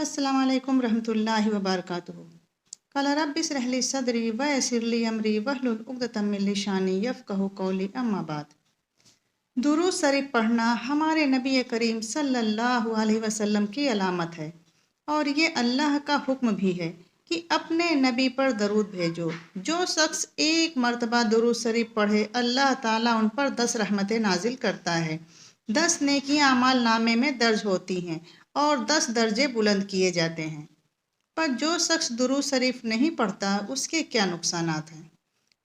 अस्सलाम वालेकुम रहमतुल्लाहि व बारकातुहू। क़ाल रब्बि इश्रह ली सदरी व यस्सिर ली अमरी वहलुल उक़दतम मिन लिसानी यफ़क़हू क़ौली। अम्मा बाद। दुरूद शरीफ पढ़ना हमारे नबी करीम सल्लल्लाहु अलैहि वसल्लम की अलामत है और ये अल्लाह का हुक्म भी है कि अपने नबी पर दरूद भेजो। जो शख्स एक मरतबा दुरूद शरीफ पढ़े अल्लाह ताला उन पर 10 रहमतें नाजिल करता है। 10 नेकियां अमाल नामे में दर्ज होती हैं और 10 दर्जे बुलंद किए जाते हैं। पर जो शख्स दुरूद शरीफ नहीं पढ़ता उसके क्या नुकसानात हैं?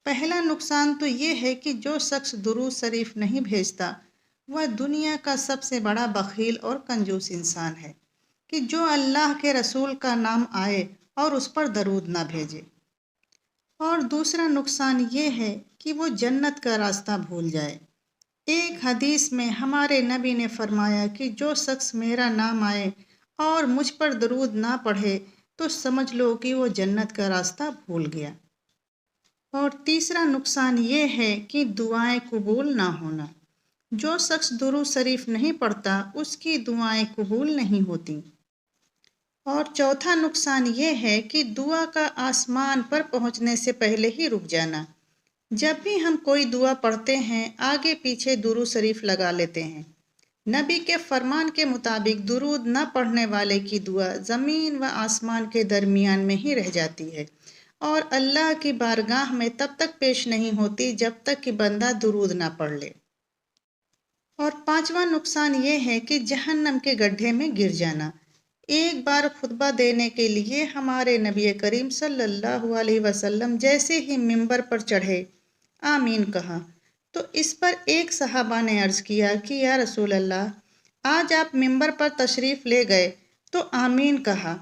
पहला नुकसान तो ये है कि जो शख्स दुरूद शरीफ नहीं भेजता वह दुनिया का सबसे बड़ा बखील और कंजूस इंसान है कि जो अल्लाह के रसूल का नाम आए और उस पर दरूद ना भेजे। और दूसरा नुकसान ये है कि वो जन्नत का रास्ता भूल जाए। एक हदीस में हमारे नबी ने फरमाया कि जो शख्स मेरा नाम आए और मुझ पर दरूद ना पढ़े तो समझ लो कि वो जन्नत का रास्ता भूल गया। और तीसरा नुकसान ये है कि दुआएं कबूल ना होना। जो शख्स दुरूद शरीफ नहीं पढ़ता उसकी दुआएं कबूल नहीं होती। और चौथा नुकसान ये है कि दुआ का आसमान पर पहुंचने से पहले ही रुक जाना। जब भी हम कोई दुआ पढ़ते हैं आगे पीछे दुरूद शरीफ लगा लेते हैं। नबी के फरमान के मुताबिक दुरूद न पढ़ने वाले की दुआ ज़मीन व आसमान के दरमियान में ही रह जाती है और अल्लाह की बारगाह में तब तक पेश नहीं होती जब तक कि बंदा दुरूद ना पढ़ ले। और पांचवा नुकसान ये है कि जहन्नम के गड्ढे में गिर जाना। एक बार खुतबा देने के लिए हमारे नबी करीम सल्लल्लाहु अलैहि वसल्लम जैसे ही मिंबर पर चढ़े आमीन कहा तो इस पर एक सहाबा ने अर्ज़ किया कि या रसूल अल्लाह, आज आप मिंबर पर तशरीफ़ ले गए तो आमीन कहा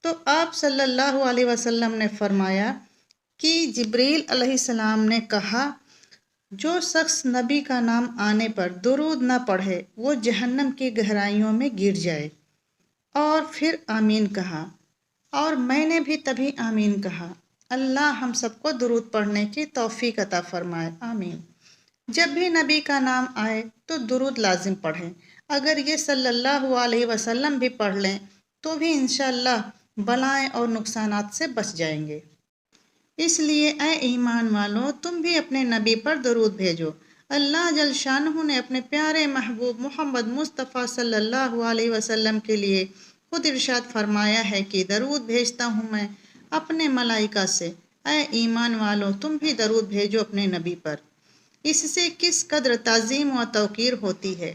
तो आप सल्लल्लाहु अलैहि वसल्लम ने फरमाया कि जिब्रील अलैहिस्सलाम ने कहा जो शख्स नबी का नाम आने पर दुरूद न पढ़े वो जहन्नम की गहराइयों में गिर जाए। और फिर आमीन कहा और मैंने भी तभी आमीन कहा। अल्लाह हम सबको दुरूद पढ़ने की तौफीक अता फरमाए, आमीन। जब भी नबी का नाम आए तो दुरूद लाजिम पढ़ें। अगर ये सल्लल्लाहु अलैहि वसल्लम भी पढ़ लें तो भी इंशाअल्लाह बलाएं और नुकसानात से बच जाएंगे। इसलिए ऐ ईमान वालों, तुम भी अपने नबी पर दरूद भेजो। अल्लाह जल शानहू ने अपने प्यारे महबूब मोहम्मद मुस्तफ़ा सल्लल्लाहु अलैहि वसल्लम के लिए खुद इरशाद फरमाया है कि दरूद भेजता हूँ मैं अपने मलाइका से। ऐ ईमान वालों, तुम भी दरूद भेजो अपने नबी पर। इससे किस कदर ताज़ीम व तौक़ीर होती है।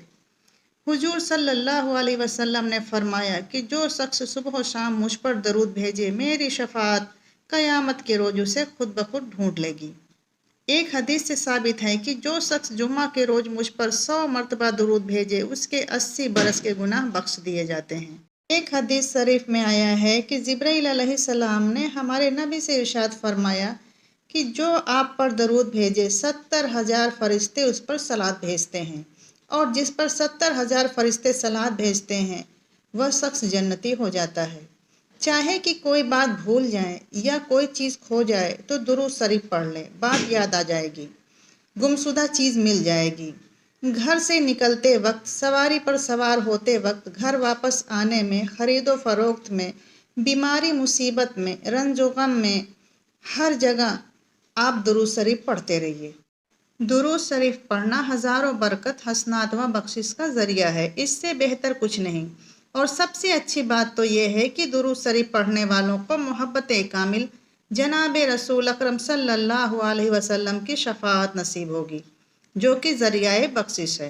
हुजूर सल्लल्लाहु अलैहि वसल्लम ने फरमाया कि जो शख्स सुबह व शाम मुझ पर दरूद भेजे मेरी शफाअत क़यामत के रोज़ उसे खुद ब खुद ढूंढ लेगी। एक हदीस से साबित है कि जो शख्स जुम्मा के रोज़ मुझ पर 100 मरतबा दरूद भेजे उसके 80 बरस के गुनाह बख्श दिए जाते हैं। एक हदीस शरीफ में आया है कि जिब्राइल अलैहिस्सलाम ने हमारे नबी से इरशाद फरमाया कि जो आप पर दरूद भेजे 70,000 फरिश्ते उस पर सलात भेजते हैं और जिस पर 70,000 फरिश्ते सलात भेजते हैं वह शख्स जन्नती हो जाता है। चाहे कि कोई बात भूल जाए या कोई चीज़ खो जाए तो दुरूद शरीफ पढ़ लें, बात याद आ जाएगी, गुमशुदा चीज़ मिल जाएगी। घर से निकलते वक्त, सवारी पर सवार होते वक्त, घर वापस आने में, ख़रीदो फरोख्त में, बीमारी मुसीबत में, रंजो गम में, हर जगह आप दुरूद शरीफ पढ़ते रहिए। दुरूद शरीफ पढ़ना हज़ारों बरकत, हसनात व बख्शिश का ज़रिया है। इससे बेहतर कुछ नहीं। और सबसे अच्छी बात तो ये है कि दुरूद शरीफ पढ़ने वालों को मोहब्बत कामिल जनाब रसूल अकरम सल्लल्लाहु अलैहि वसल्लम की शफाअत नसीब होगी जो कि ज़रिया बख्शिश है।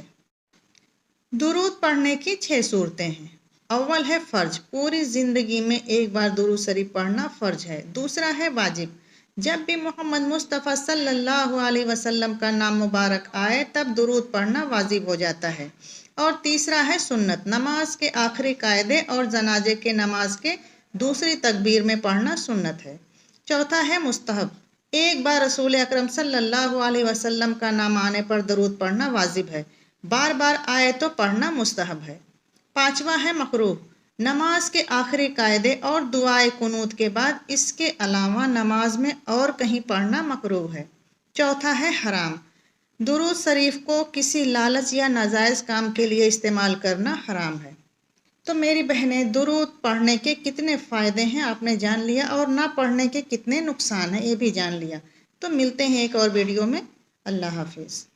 दुरूद पढ़ने की 6 सूरतें हैं। अव्वल है फ़र्ज, पूरी ज़िंदगी में एक बार दुरूद शरीफ पढ़ना फ़र्ज है। दूसरा है वाजिब, जब भी मोहम्मद मुस्तफ़ा सल्लल्लाहु अलैहि वसल्लम का नाम मुबारक आए तब दुरूद पढ़ना वाजिब हो जाता है। और तीसरा है सुन्नत, नमाज के आखिरी कायदे और जनाजे के नमाज के दूसरी तकबीर में पढ़ना सुन्नत है। चौथा है मुस्तहब, एक बार रसूल अकरम सल्लल्लाहु अलैहि वसल्लम का नाम आने पर दरूद पढ़ना वाजिब है, बार बार आए तो पढ़ना मुस्तहब है। पांचवा है मकरूह, नमाज के आखिरी कायदे और दुआए कुनूत के बाद इसके अलावा नमाज में और कहीं पढ़ना मकरूह है। चौथा है हराम, दुरूद शरीफ को किसी लालच या नाजायज़ काम के लिए इस्तेमाल करना हराम है। تو میری بہنیں، درود پڑھنے کے کتنے فائدے ہیں آپ نے جان لیا، اور نہ پڑھنے کے کتنے نقصان ہیں یہ بھی جان لیا۔ تو ملتے ہیں ایک اور ویڈیو میں۔ اللہ حافظ۔